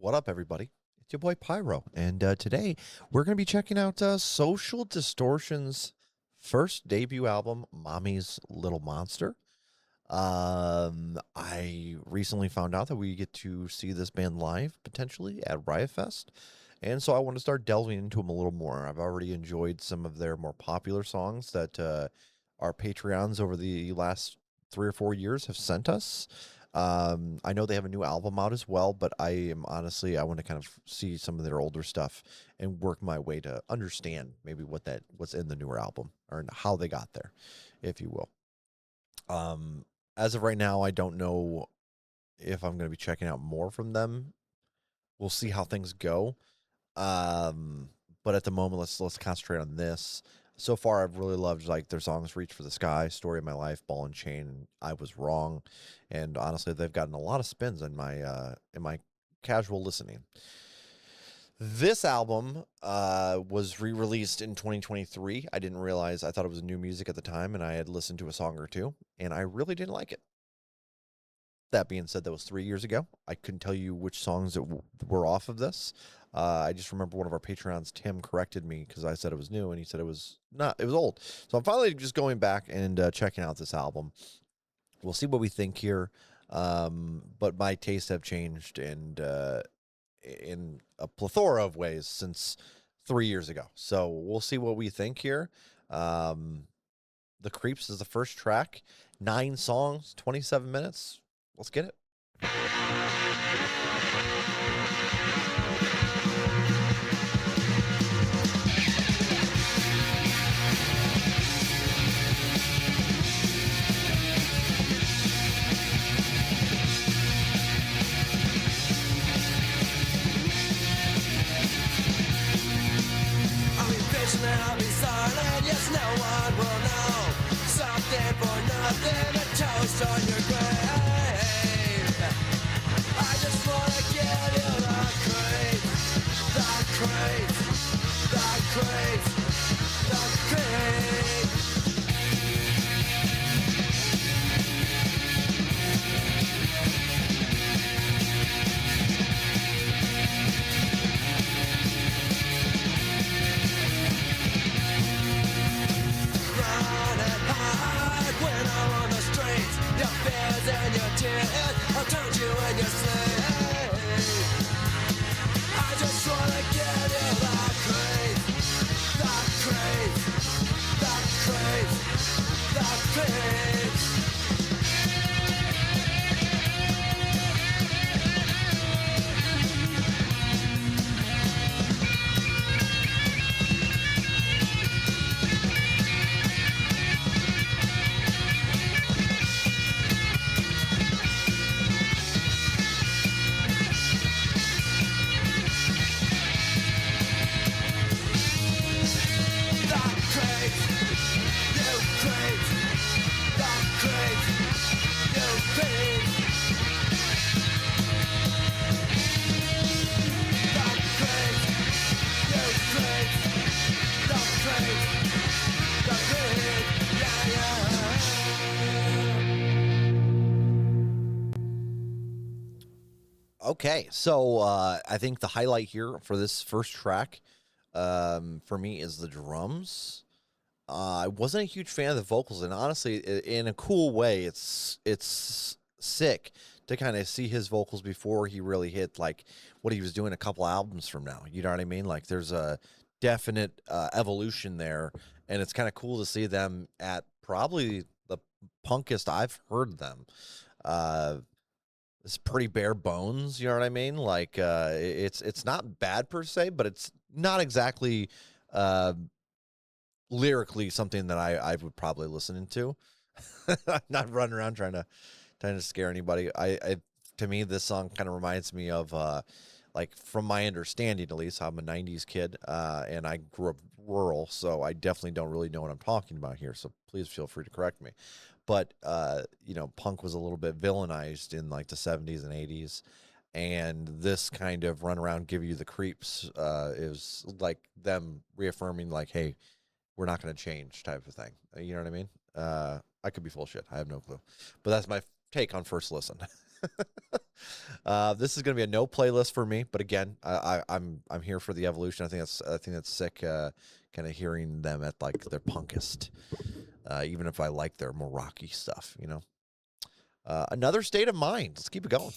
What up, everybody? It's your boy Pyro, and today we're going to be checking out Social Distortion's first debut album, Mommy's Little Monster. I recently found out that we get to see this band live, potentially, at Riot Fest, and so I want to start delving into them a little more. I've already enjoyed some of their more popular songs that our Patreons over the last 3 or 4 years have sent us. I know they have a new album out as well, but I want to kind of see some of their older stuff and work my way to understand maybe what's in the newer album or how they got there, if you will. As of right now, I don't know if I'm going to be checking out more from them. We'll see how things go. But at the moment, let's concentrate on this. So far, I've really loved like their songs "Reach for the Sky," "Story of My Life," "Ball and Chain," and "I Was Wrong." And honestly, they've gotten a lot of spins in my casual listening. This album was re-released in 2023. I didn't realize. I thought it was new music at the time, and I had listened to a song or two, and I really didn't like it. That being said, that was 3 years ago. I couldn't tell you which songs were off of this. I just remember one of our Patreons, Tim, corrected me because I said it was new, and he said it was not. It was old. So I'm finally just going back and checking out this album. We'll see what we think here. But my tastes have changed and in a plethora of ways since 3 years ago. So we'll see what we think here. The Creeps is the first track. 9 songs, 27 minutes. Let's get it. I'll be silent, yes, no one will know. Something for nothing, a toast on your grave. I just wanna give you the crave, the crave, the crave, the crave. And your tears, I'll turn you in your sleep. I just wanna give you the crave, the crave, the crave, the crave. Okay, so I think the highlight here for this first track for me is the drums. I wasn't a huge fan of the vocals, and honestly, in a cool way, it's sick to kind of see his vocals before he really hit like what he was doing a couple albums from now. You know what I mean? Like there's a definite evolution there, and it's kind of cool to see them at probably the punkest I've heard them. It's pretty bare bones, you know what I mean? Like it's not bad per se, but it's not exactly uh lyrically something that I would probably listen to. I'm not running around trying to scare anybody. I to me this song kind of reminds me of like from my understanding at least, I'm a 90s kid and I grew up rural, so I definitely don't really know what I'm talking about here, so please feel free to correct me. But punk was a little bit villainized in like the 70s and 80s, and this kind of run around give you the creeps is like them reaffirming like, hey, we're not going to change type of thing. You know what I mean? I could be full shit. I have no clue, but that's my take on first listen. This is going to be a no playlist for me, but again, I'm here for the evolution. I think that's sick. Kind of hearing them at like their punkest, even if I like their more rocky stuff, you know. Another State of Mind. Let's keep it going.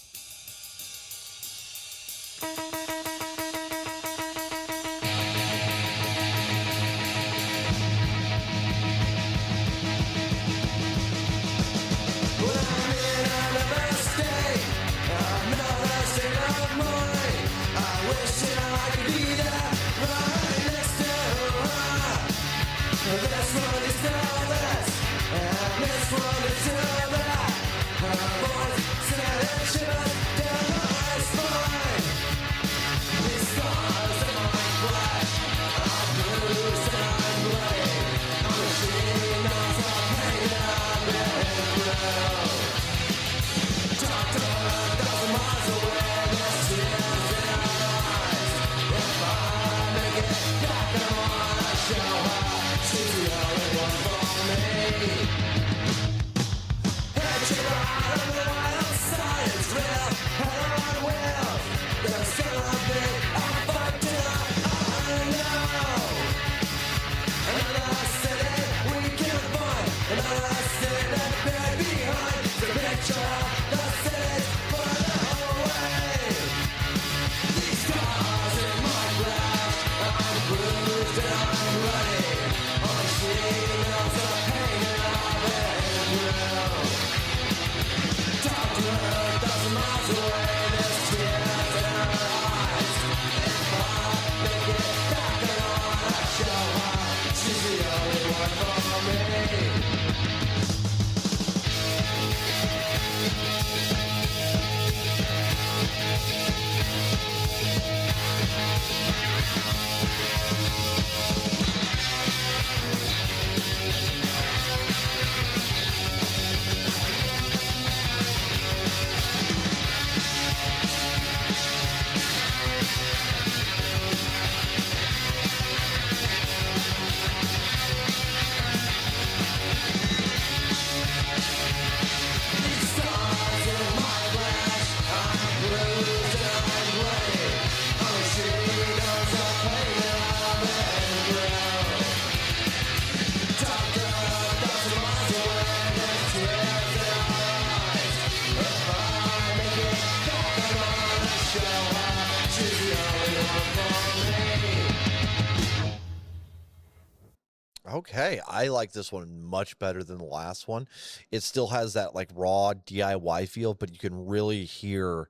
Okay, I like this one much better than the last one. It still has that like raw DIY feel, but you can really hear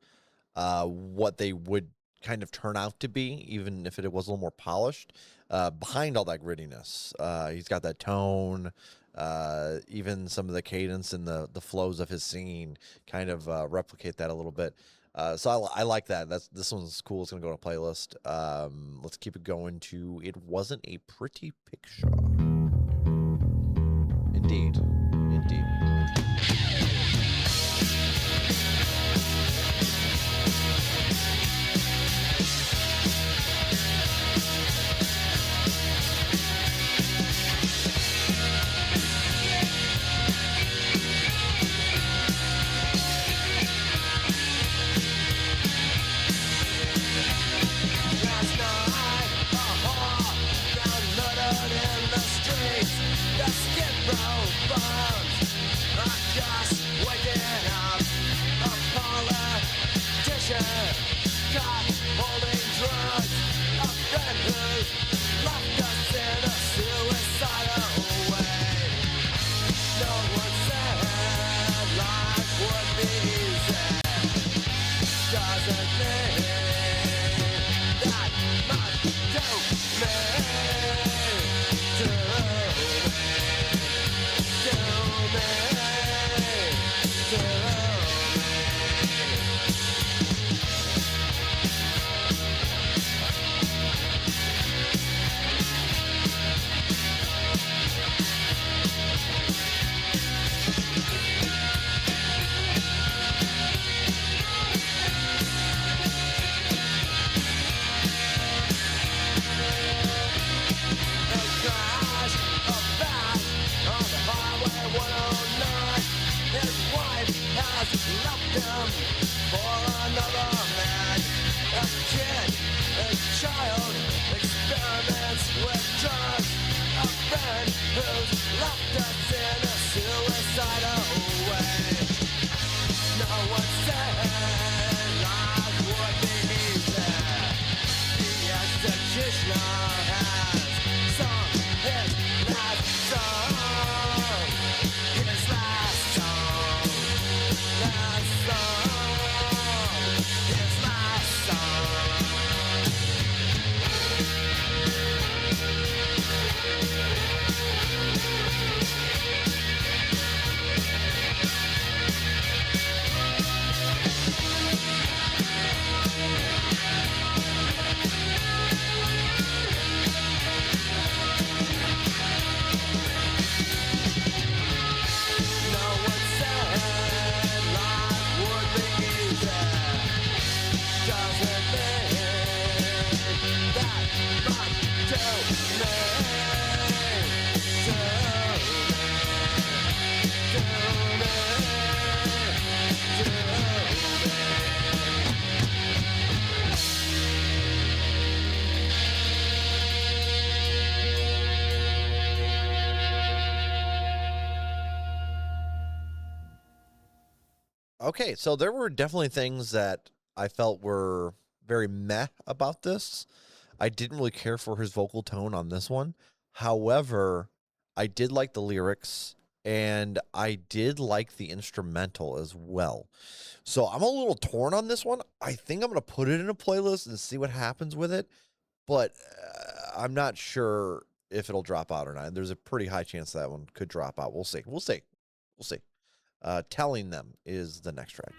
what they would kind of turn out to be, even if it was a little more polished, behind all that grittiness. He's got that tone, even some of the cadence and the flows of his singing kind of replicate that a little bit. So I like that. This one's cool. It's gonna go to playlist. Let's keep it going to It Wasn't a Pretty Picture. Indeed. Indeed. Okay, so there were definitely things that I felt were very meh about this. I didn't really care for his vocal tone on this one. However, I did like the lyrics and I did like the instrumental as well. So I'm a little torn on this one. I think I'm going to put it in a playlist and see what happens with it, but I'm not sure if it'll drop out or not. There's a pretty high chance that one could drop out. We'll see. We'll see. We'll see. Telling Them is the next track.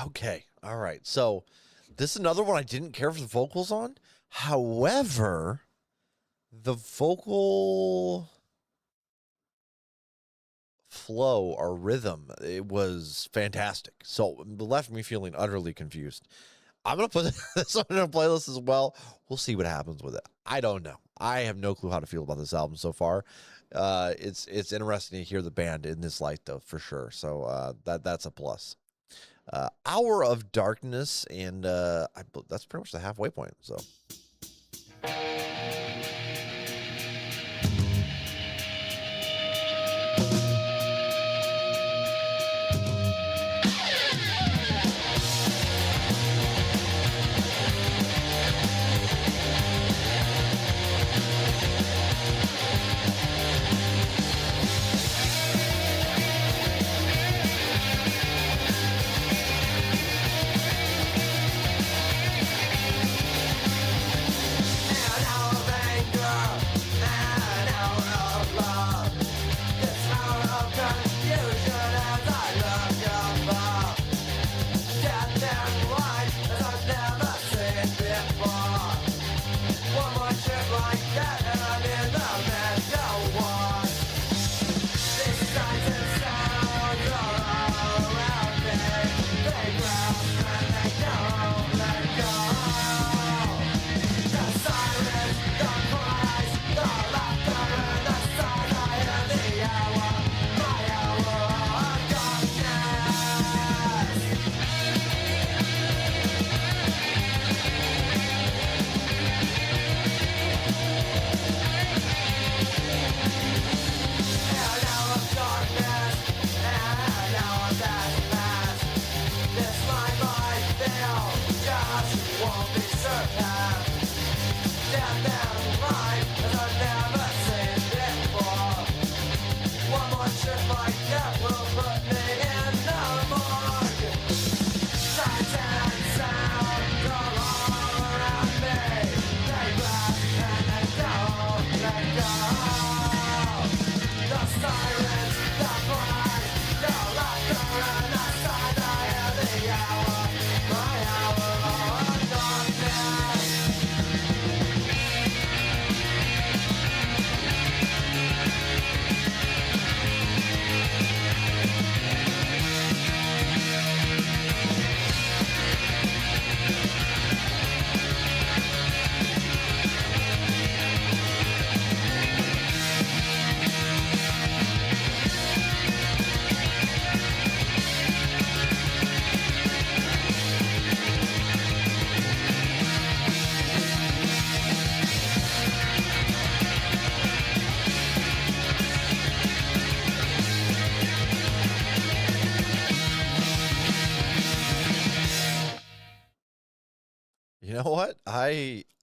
Okay. All right. So this is another one I didn't care for the vocals on. However, the vocal flow or rhythm, it was fantastic. So it left me feeling utterly confused. I'm going to put this on a playlist as well. We'll see what happens with it. I don't know. I have no clue how to feel about this album so far. It's interesting to hear the band in this light, though, for sure. So that's a plus. Hour of Darkness, and that's pretty much the halfway point. So.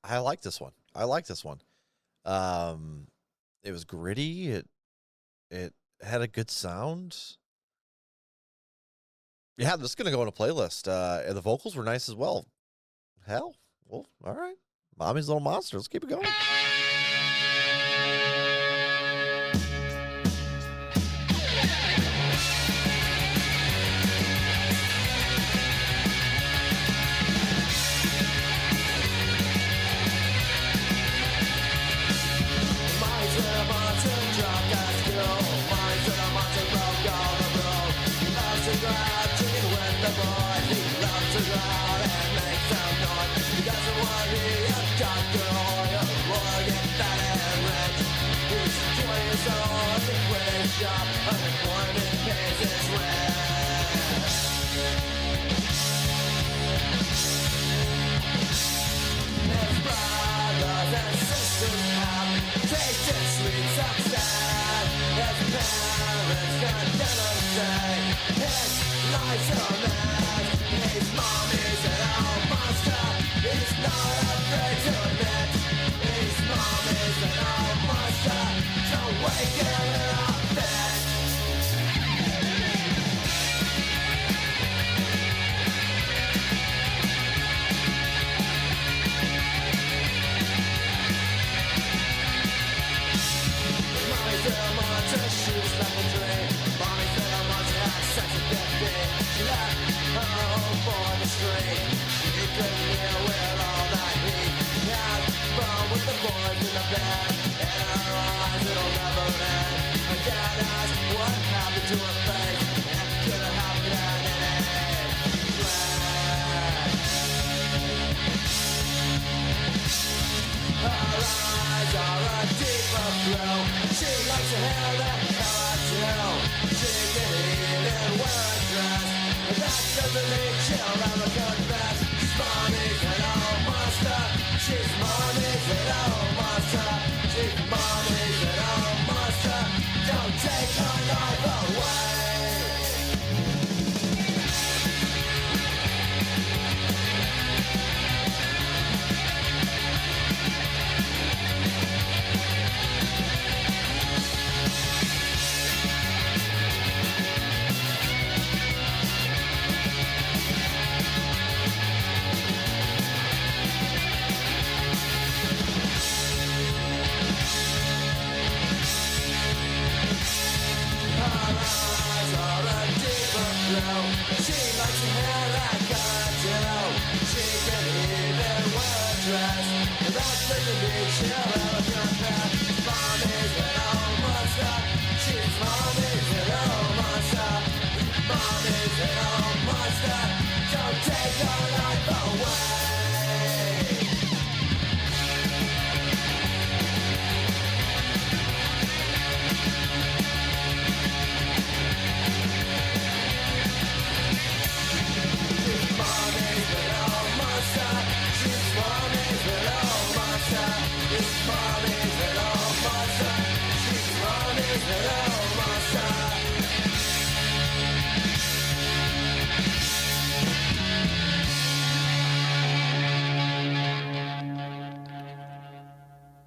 I like this one. I like this one. It was gritty. It had a good sound. Yeah, this is gonna go on a playlist. And the vocals were nice as well. Hell, well, all right. Mommy's Little Monster. Let's keep it going.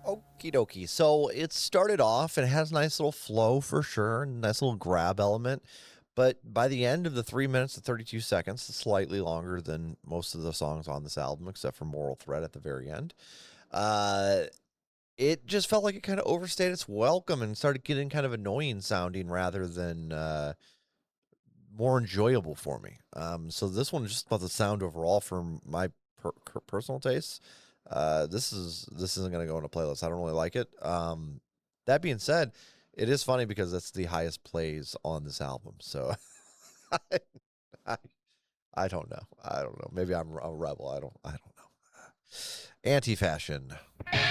Okie dokie. So it started off, it has a nice little flow for sure, nice little grab element. But by the end of the 3 minutes and 32 seconds, it's slightly longer than most of the songs on this album, except for Moral Threat at the very end. It just felt like it kind of overstayed its welcome and started getting kind of annoying sounding rather than more enjoyable for me. So this one is just about the sound overall for my personal taste. This isn't going to go in a playlist. I don't really like it. That being said, it is funny because that's the highest plays on this album. So I don't know. I don't know. Maybe I'm a rebel. I don't know. Anti-fashion. You are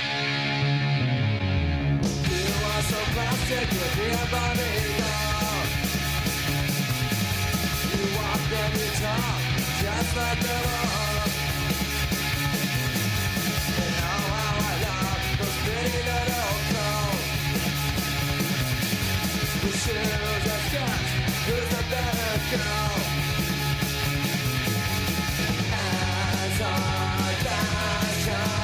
so plastic with your body down. You walk and you talk just like the law. You know how I love those pretty little clothes. The shoes are skirts, who's the better girl? As our fashion.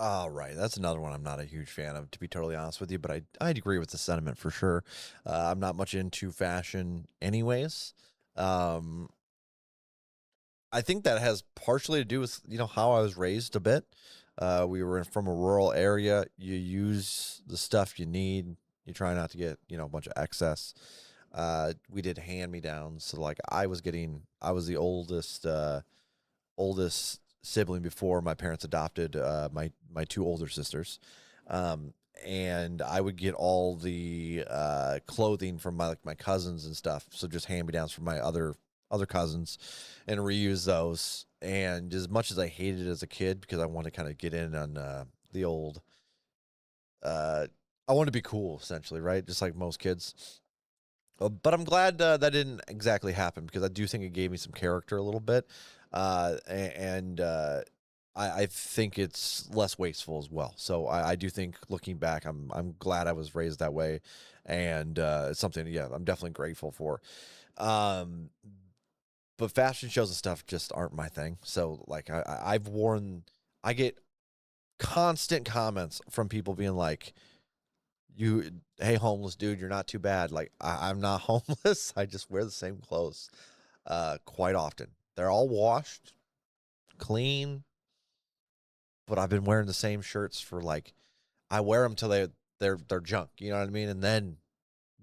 All right, that's another one I'm not a huge fan of, to be totally honest with you. But I'd agree with the sentiment for sure. I'm not much into fashion, anyways. Um, I think that has partially to do with how I was raised a bit. We were from a rural area. You use the stuff you need. You try not to get a bunch of excess. We did hand me downs. So like I was the oldest sibling before my parents adopted my two older sisters. Um, and I would get all the clothing from my cousins and stuff. So just hand me downs from my other cousins and reuse those. And as much as I hated it as a kid because I wanted to kind of get in on the old, I wanted to be cool essentially, right? Just like most kids. But I'm glad that didn't exactly happen because I do think it gave me some character a little bit, and I think it's less wasteful as well. So I do think looking back, I'm glad I was raised that way, and it's something I'm definitely grateful for. Um, but fashion shows and stuff just aren't my thing. So like I get constant comments from people being like, hey, homeless dude, you're not too bad. Like I'm not homeless. I just wear the same clothes quite often. They're all washed, clean, but I've been wearing the same shirts for like I wear them till they're junk. You know what I mean? And then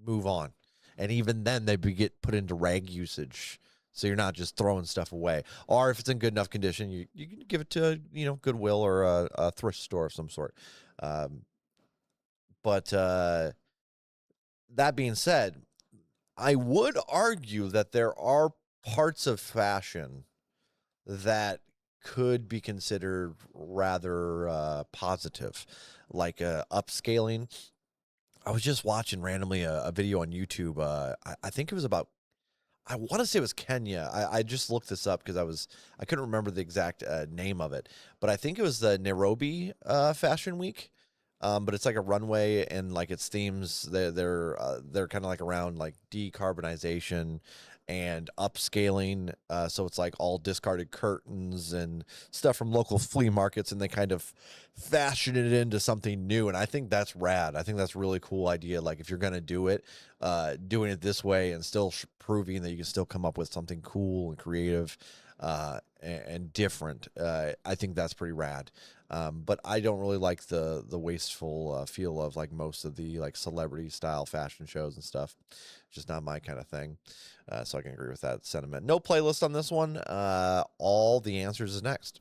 move on. And even then they get put into rag usage. So you're not just throwing stuff away. Or if it's in good enough condition, you can give it to Goodwill or a thrift store of some sort. But that being said, I would argue that there are parts of fashion that could be considered rather positive, like upscaling. I was just watching randomly a video on YouTube. I think it was about, I want to say it was Kenya. I just looked this up because I couldn't remember the exact name of it, but I think it was the Nairobi Fashion Week. But it's like a runway and like its themes they're kind of like around like decarbonization and upscaling. So it's like all discarded curtains and stuff from local flea markets, and they kind of fashion it into something new. And I think that's rad. I think that's a really cool idea. Like if you're gonna do it, doing it this way and still proving that you can still come up with something cool and creative and different. I think that's pretty rad. But I don't really like the wasteful feel of like most of the like celebrity style fashion shows and stuff. Just not my kind of thing. So I can agree with that sentiment. No playlist on this one. All the answers is next.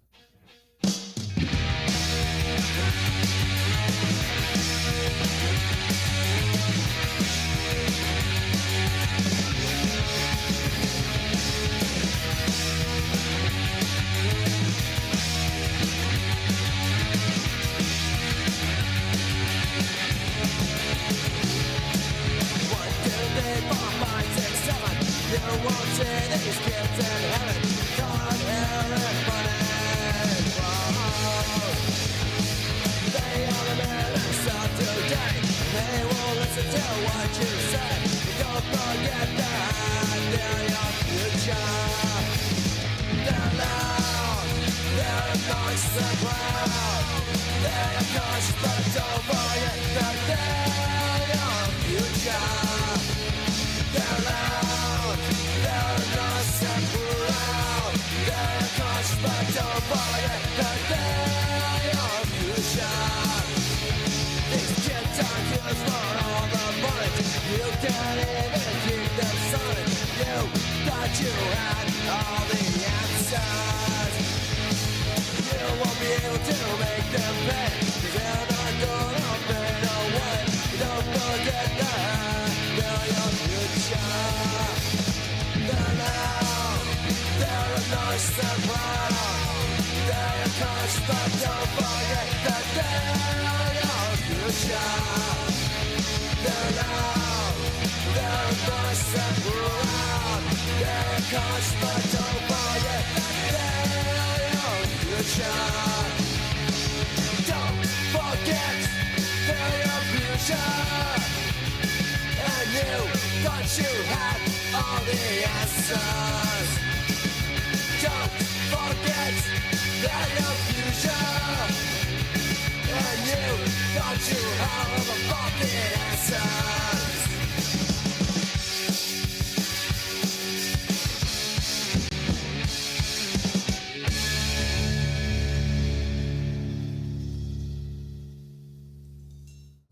Don't you have a fucking answers?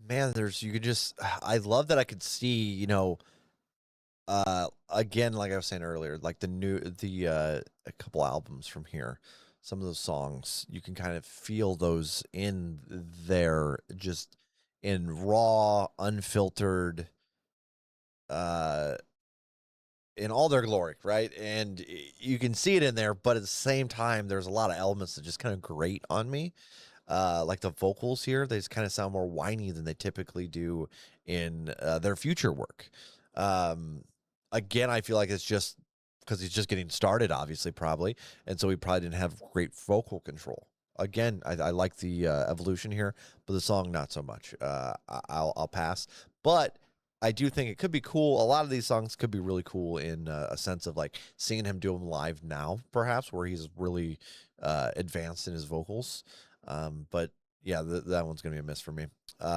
Man, you could just, I love that I could see, again, like I was saying earlier, like a couple albums from here, some of those songs, you can kind of feel those in there, just in raw, unfiltered, uh, in all their glory, right? And you can see it in there, but at the same time, there's a lot of elements that just kind of grate on me. Like the vocals here, they just kind of sound more whiny than they typically do in their future work. Um, Again, I feel like it's just because he's just getting started, obviously, probably, and so he probably didn't have great vocal control. Again, I like the evolution here, but the song not so much. I'll pass, but I do think it could be cool. A lot of these songs could be really cool in a sense of like seeing him do them live now, perhaps, where he's really advanced in his vocals. But yeah, that one's gonna be a miss for me.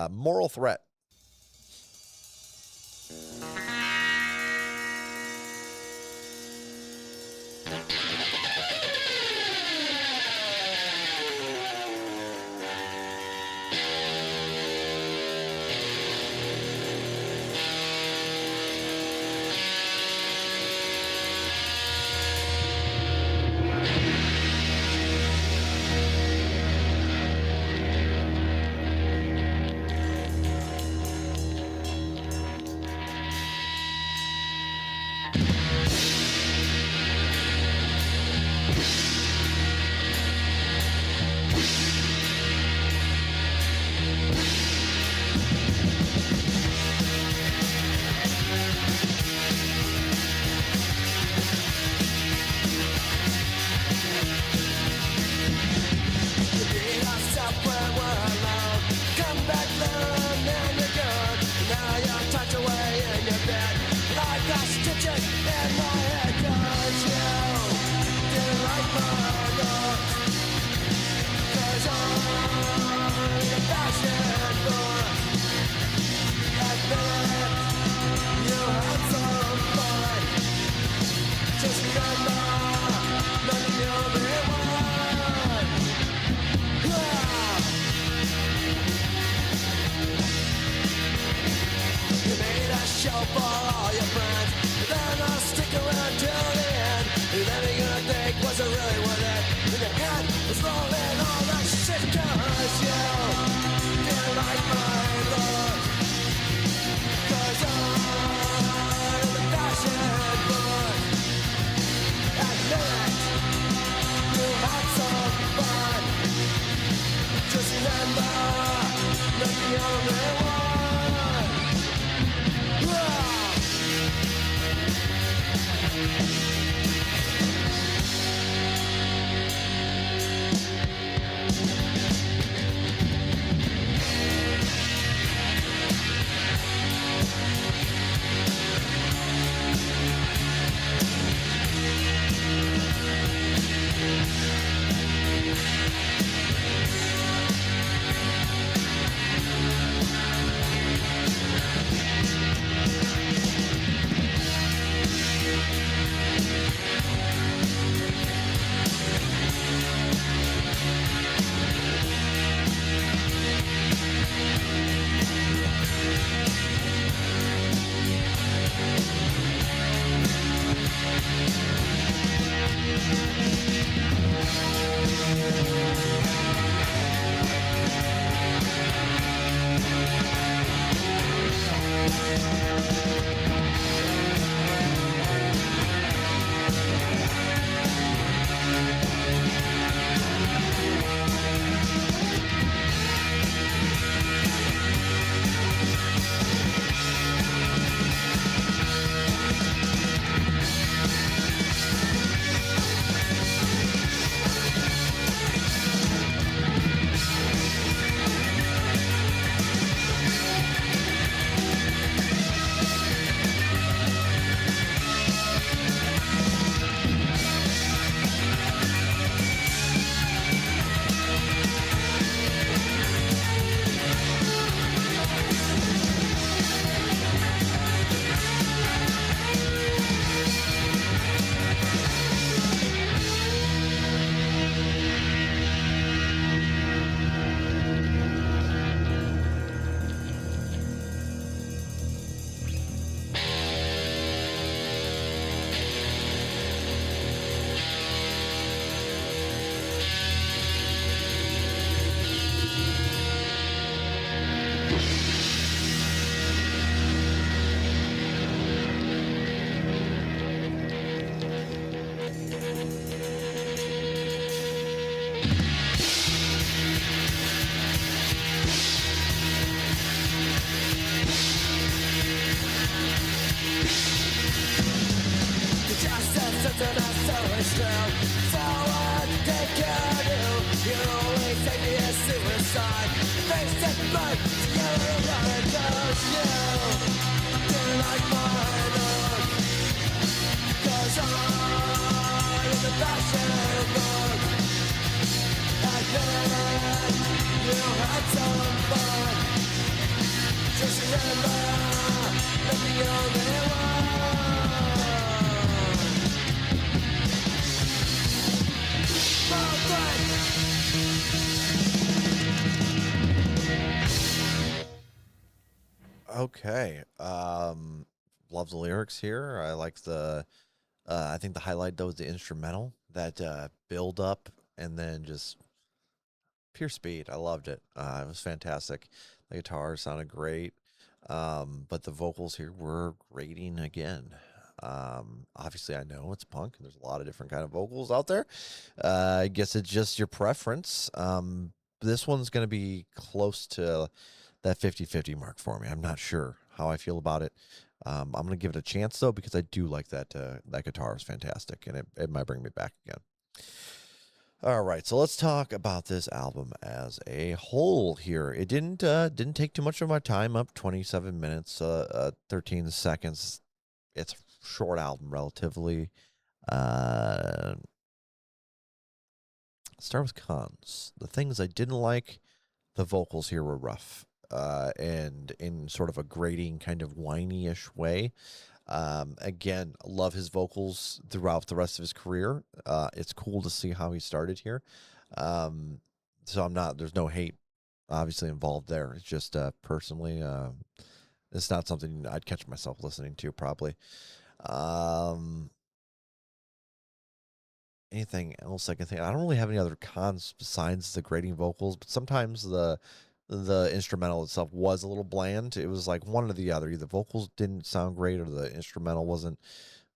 Moral Threat. but together it goes. You didn't like my look, 'cause I'm in the fashion book. Admit it, you had some fun. Just remember, I'm the only one. Okay. Love the lyrics here. I like the I think the highlight though is the instrumental, that build up and then just pure speed. I loved it. It was fantastic. The guitar sounded great. But the vocals here were grating again. Obviously I know it's punk and there's a lot of different kind of vocals out there. I guess it's just your preference. This one's going to be close to that 50-50 mark for me. I'm not sure how I feel about it. I'm going to give it a chance though, because I do like that that guitar is fantastic and it might bring me back again. All right, so let's talk about this album as a whole here. It didn't take too much of my time, up 27 minutes, 13 seconds. It's a short album relatively. Start with cons. The things I didn't like, the vocals here were rough. And in sort of a grating, kind of whiny-ish way. Again, love his vocals throughout the rest of his career. It's cool to see how he started here. So there's no hate obviously involved there. It's just personally, it's not something I'd catch myself listening to probably. Anything else I can think? I don't really have any other cons besides the grating vocals, but sometimes the instrumental itself was a little bland. It was like one or the other. Either vocals didn't sound great or the instrumental wasn't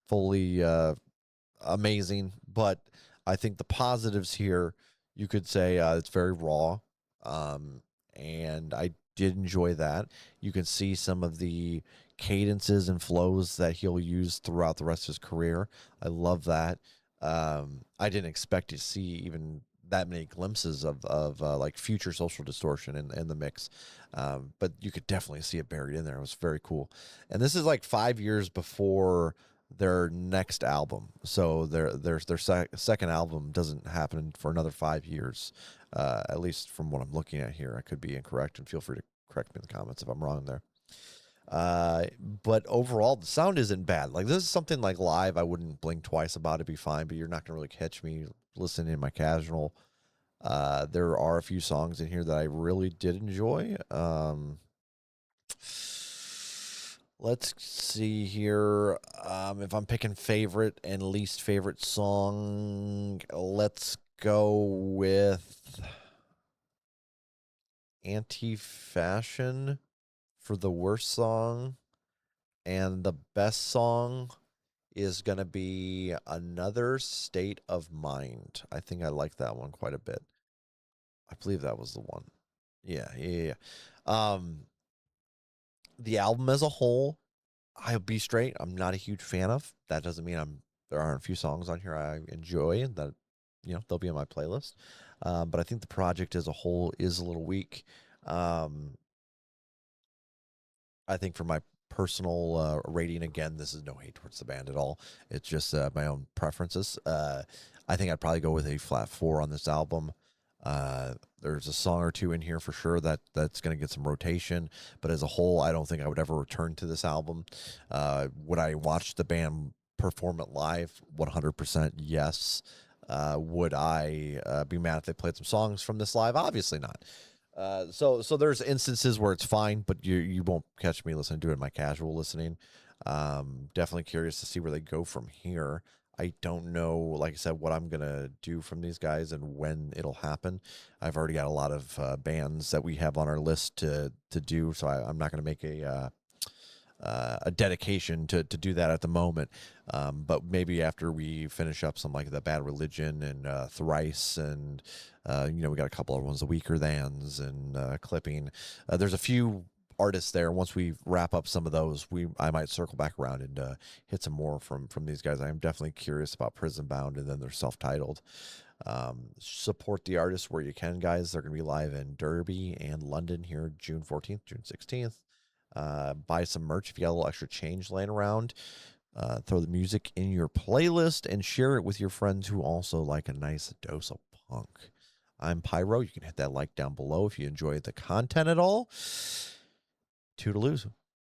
fully amazing. But I think the positives here, you could say it's very raw. And I did enjoy that. You can see some of the cadences and flows that he'll use throughout the rest of his career. I love that. I didn't expect to see even that many glimpses of like future Social Distortion in the mix. But you could definitely see it buried in there. It was very cool. And this is like 5 years before their next album. So their second album doesn't happen for another 5 years, at least from what I'm looking at here. I could be incorrect, and feel free to correct me in the comments if I'm wrong there. But overall, the sound isn't bad. Like, this is something like live, I wouldn't blink twice about it, be fine, but you're not gonna really catch me listening in my casual. There are a few songs in here that I really did enjoy. Let's see here. If I'm picking favorite and least favorite song, let's go with Anti-Fashion for the worst song. And the best song is going to be Another State of Mind. I think I like that one quite a bit. I believe that was the one. Yeah. The album as a whole, I'll be straight, I'm not a huge fan of. That doesn't mean there aren't a few songs on here I enjoy and that, they'll be on my playlist. But I think the project as a whole is a little weak. I think for my personal rating, again, this is no hate towards the band at all. It's just my own preferences. I think I'd probably go with a flat 4 on this album. There's a song or two in here for sure that's going to get some rotation, but as a whole, I don't think I would ever return to this album. Would I watch the band perform it live? 100% yes. Would I be mad if they played some songs from this live? Obviously not. So there's instances where it's fine, but you won't catch me listening to it in my casual listening. Definitely curious to see where they go from here. I don't know, like I said, what I'm going to do from these guys and when it'll happen. I've already got a lot of bands that we have on our list to do, so I'm not going to make a dedication to do that at the moment. But maybe after we finish up some like the Bad Religion and Thrice and, we got a couple of ones, the Weaker Thans and Clipping. There's a few artists there. Once we wrap up some of those, I might circle back around and hit some more from these guys. I am definitely curious about Prison Bound, and then they're self-titled. Support the artists where you can, guys. They're going to be live in Derby and London here June 14th, June 16th. Buy some merch if you got a little extra change laying around. Throw the music in your playlist and share it with your friends who also like a nice dose of punk. I'm Pyro. You can hit that like down below if you enjoy the content at all. Toodaloo.